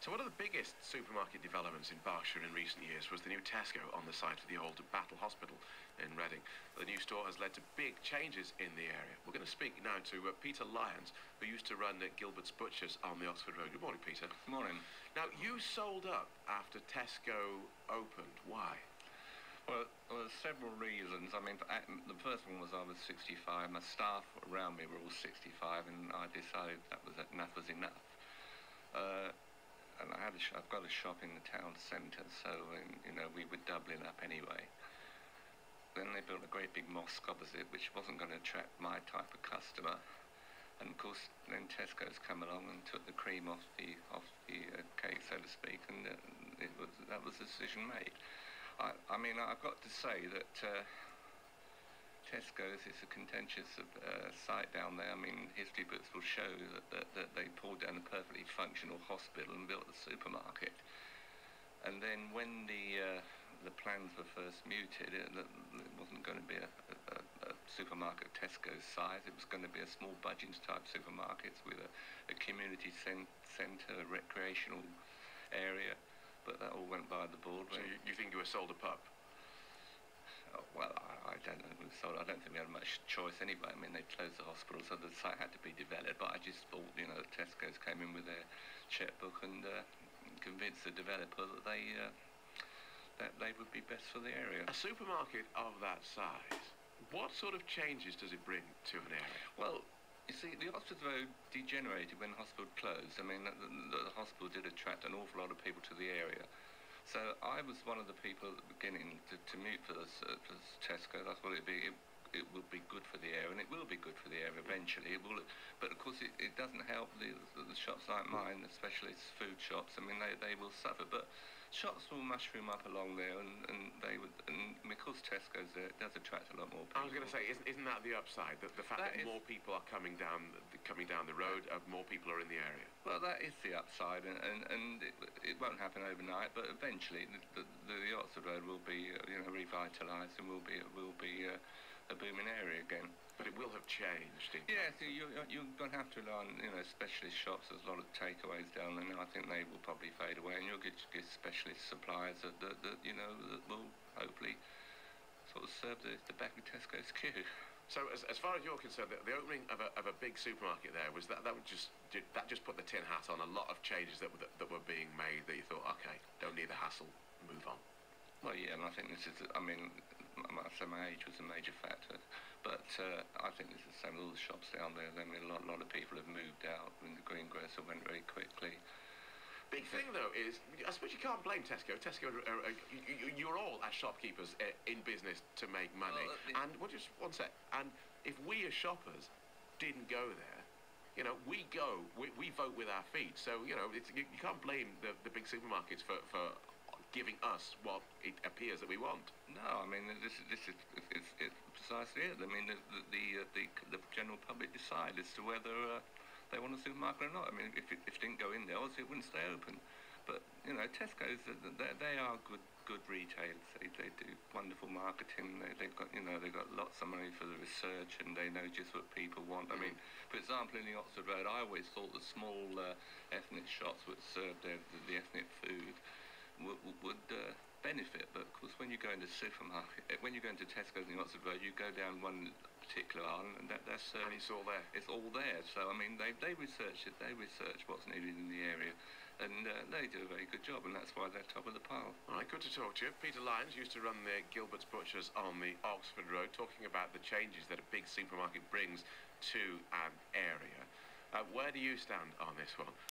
So one of the biggest supermarket developments in Berkshire in recent years was the new Tesco on the site of the old Battle Hospital in Reading. The new store has led to big changes in the area. We're going to speak now to Peter Lyons, who used to run Gilbert's Butchers on the Oxford Road. Good morning, Peter. Good morning. Now, you sold up after Tesco opened. Why? Well, there's several reasons. I mean, the first one was I was 65. My staff around me were all 65, and I decided enough was enough. And I've got a shop in the town centre, so we were doubling up anyway. Then they built a great big mosque opposite, which wasn't going to attract my type of customer. And of course, then Tesco's come along and took the cream off the cake, so to speak, and that was the decision made. I mean, I've got to say that Tesco's is a contentious site down there. I mean, history books will show that they pulled down a perfectly functional hospital and built a supermarket. And then when the plans were first mooted, it wasn't going to be a supermarket Tesco's size. It was going to be a small Budgeons type supermarket with a community centre, a recreational area. But that all went by the board. So you think you were sold a pup? Oh, well, I don't know. I don't think we had much choice anyway. I mean, they closed the hospital, so the site had to be developed. But I just thought, that Tesco's came in with their checkbook and convinced the developer that they would be best for the area. A supermarket of that size, what sort of changes does it bring to an area? Well, you see, the Oxford Road degenerated when the hospital closed. I mean, the hospital did attract an awful lot of people to the area. So I was one of the people at the beginning to mute for Tesco. I thought it would be good for the area, and it will be good for the area eventually. It will, but of course it doesn't help the shops like mine, the specialist food shops. I mean, they will suffer, but shops will mushroom up along there, and because Tesco's there, it does attract a lot more people. I was going to say, isn't that the upside? The fact that more people are coming down the road, more people are in the area. Well, that is the upside, and it won't happen overnight, but eventually the Oxford Road will be revitalised and will be a booming area again. But it will have changed. Yeah, so you're going to have to rely on specialist shops. There's a lot of takeaways down there now. I think they will probably fade away, and you'll get specialist suppliers that will hopefully sort of serve the back of Tesco's queue. So as far as you're concerned, the opening of a big supermarket there was that just put the tin hat on a lot of changes that were being made that you thought, okay, don't need the hassle, move on. Well, yeah, and I think this is, I mean, my age was a major factor, but I think this is the same with all the shops down there. I mean, a lot of people have moved out, and the greengrocer went very quickly. Big thing, though, is, I suppose you can't blame Tesco. Tesco, you're all, as shopkeepers, in business to make money. Well, and, just one sec, and if we as shoppers didn't go there, we vote with our feet. So, you can't blame the big supermarkets for giving us what it appears that we want. No, I mean, this is precisely it. I mean, the general public decide as to whether they want a supermarket or not. I mean, if it didn't go in there, obviously it wouldn't stay open. But Tesco's, they are good retailers. They do wonderful marketing. They've got lots of money for the research, and they know just what people want. I mean, for example, in the Oxford Road, I always thought the small ethnic shops that served the ethnic food would benefit, but of course when you go into supermarket, when you go into Tesco's in the Oxford Road, you go down one particular aisle, and that's and it's all there. It's all there. So I mean, they research it. They research what's needed in the area, and they do a very good job, and that's why they're top of the pile. All right, good to talk to you. Peter Lyons used to run the Gilbert's Butchers on the Oxford Road, talking about the changes that a big supermarket brings to an area. Where do you stand on this one?